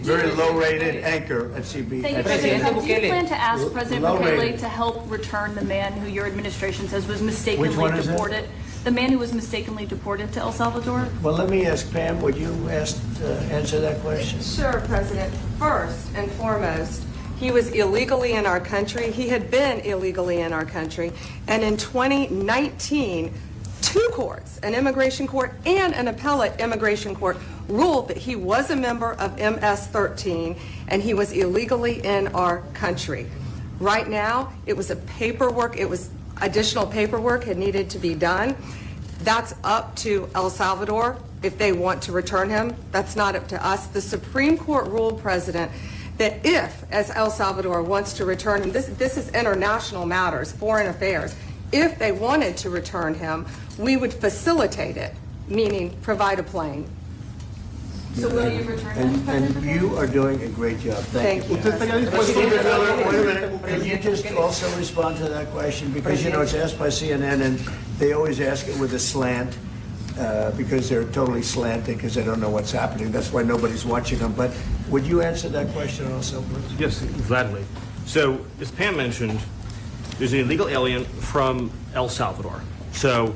very low-rated anchor at CB. Thank you, President Trump. Do you plan to ask President Bukele to help return the man who your administration says was mistakenly deported? The man who was mistakenly deported to El Salvador? Well, let me ask Pam, would you answer that question? Sure, President. First and foremost, he was illegally in our country. He had been illegally in our country. And in 2019, two courts, an immigration court and an appellate immigration court, ruled that he was a member of MS-13 and he was illegally in our country. Right now, it was additional paperwork had needed to be done. That's up to El Salvador if they want to return him. That's not up to us. The Supreme Court ruled, President, that if, as El Salvador wants to return him, this is international matters, foreign affairs, if they wanted to return him, we would facilitate it, meaning provide a plane. So will you return him? And you are doing a great job. Thank you. Thank you. Stephen Miller, wait a minute. Can you just also respond to that question? Because, you know, it's asked by CNN, and they always ask it with a slant, because they're totally slanting, because they don't know what's happening. That's why nobody's watching them. But would you answer that question also, please? Yes, gladly. So, as Pam mentioned, there's an illegal alien from El Salvador. So,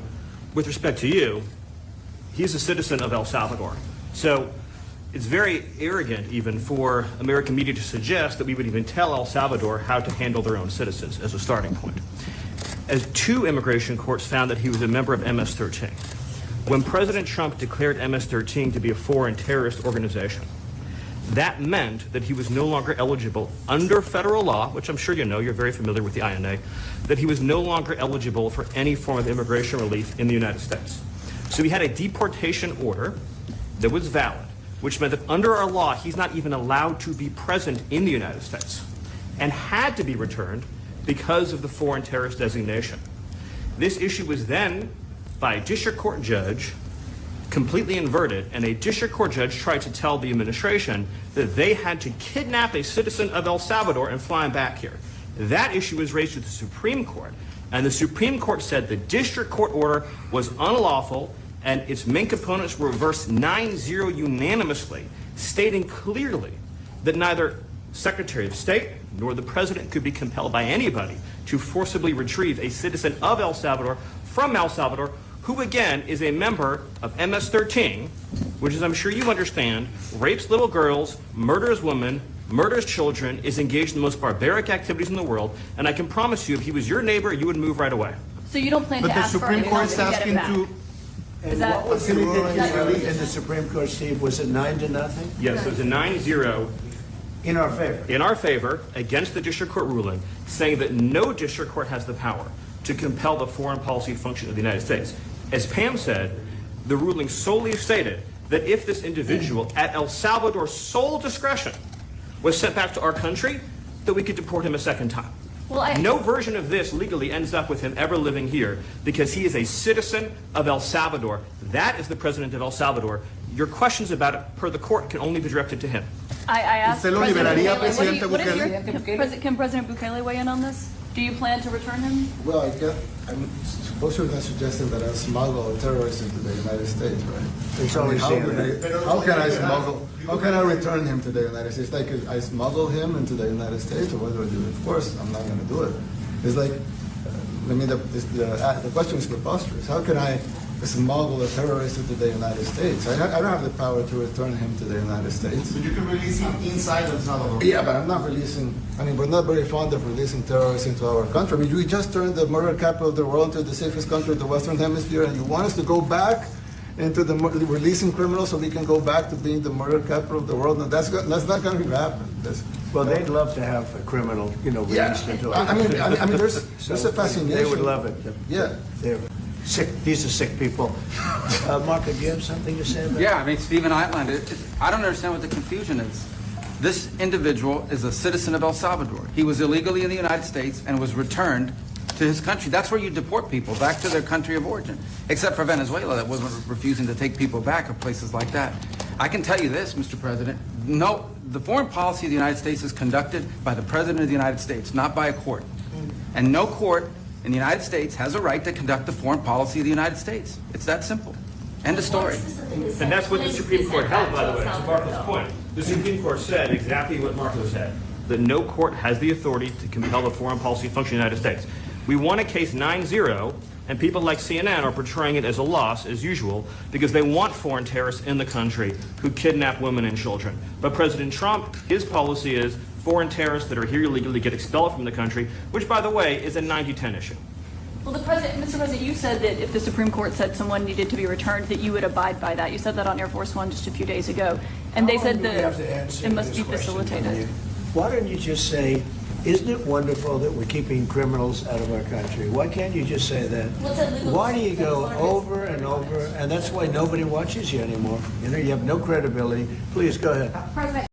with respect to you, he's a citizen of El Salvador. So, it's very arrogant even for American media to suggest that we would even tell El Salvador how to handle their own citizens as a starting point. As two immigration courts found that he was a member of MS-13. When President Trump declared MS-13 to be a foreign terrorist organization, that meant that he was no longer eligible under federal law, which I'm sure you know, you're very familiar with the INA, that he was no longer eligible for any form of immigration relief in the United States. So he had a deportation order that was valid, which meant that under our law, he's not even allowed to be present in the United States and had to be returned because of the foreign terrorist designation. This issue was then, by a district court judge, completely inverted, and a district court judge tried to tell the administration that they had to kidnap a citizen of El Salvador and fly him back here. That issue was raised to the Supreme Court, and the Supreme Court said the district court order was unlawful, and its main components were reversed 9-0 unanimously, stating clearly that neither Secretary of State nor the President could be compelled by anybody to forcibly retrieve a citizen of El Salvador from El Salvador, who again is a member of MS-13, which, as I'm sure you understand, rapes little girls, murders women, murders children, is engaged in the most barbaric activities in the world, and I can promise you if he was your neighbor, you would move right away. So you don't plan to ask for Supreme Court is asking to. And what was the ruling in the Supreme Court, Steve? Was it 9-0? Yes, it was a 9-0 In our favor? in our favor against the district court ruling, saying that no district court has the power to compel the foreign policy function of the United States. As Pam said, the ruling solely stated that if this individual, at El Salvador's sole discretion, was sent back to our country, that we could deport him a second time. Well, No version of this legally ends up with him ever living here because he is a citizen of El Salvador. That is the president of El Salvador. Your questions about it, per the court, can only be directed to him. I asked ¿Usted lo President liberaría, Bukele, what is Presidente can President Bukele weigh in on this? Do you plan to return him? Well, I guess, I'm suppose you're not suggesting that I smuggle terrorists into the United States, right? It's always how can I smuggle? how can I return him to the United States? Like, I smuggle him into the United States, or what do I do? Of course, I'm not going to do it. It's like, the question is preposterous. How can I smuggle a terrorist into the United States? I don't have the power to return him to the United States. But you can release him inside El Salvador. Yeah, but I'm not releasing, we're not very fond of releasing terrorists into our country. We just turned the murder capital of the world into the safest country of the Western Hemisphere, and you want us to go back into releasing criminals so we can go back to being the murder capital of the world? No, that's not going to happen. Well, they'd love to have a criminal, released into our I mean, there's a fascination. They would love it. Yeah. They're sick. These are sick people. Mark, do you have something to say about that? Yeah, Stephen Eitland, I don't understand what the confusion is. This individual is a citizen of El Salvador. He was illegally in the United States and was returned to his country. That's where you deport people, back to their country of origin, except for Venezuela that wasn't refusing to take people back, or places like that. I can tell you this, Mr. President, no, the foreign policy of the United States is conducted by the President of the United States, not by a court. And no court in the United States has a right to conduct the foreign policy of the United States. It's that simple. End of story. And that's what the Supreme Court held, by the way, to Bartlett's point. The Supreme Court said exactly what Marco said, that no court has the authority to compel the foreign policy function of the United States. We won a case 9-0, and people like CNN are portraying it as a loss, as usual, because they want foreign terrorists in the country who kidnap women and children. But President Trump, his policy is foreign terrorists that are here illegally get expelled from the country, which, by the way, is a 90-10 issue. Well, Mr. President, you said that if the Supreme Court said someone needed to be returned, that you would abide by that. You said that on Air Force One just a few days ago. And they said that it must be facilitated. Why don't you just say, isn't it wonderful that we're keeping criminals out of our country? Why can't you just say that? Why do you go over and over? And that's why nobody watches you anymore. You know, you have no credibility. Please, go ahead. President,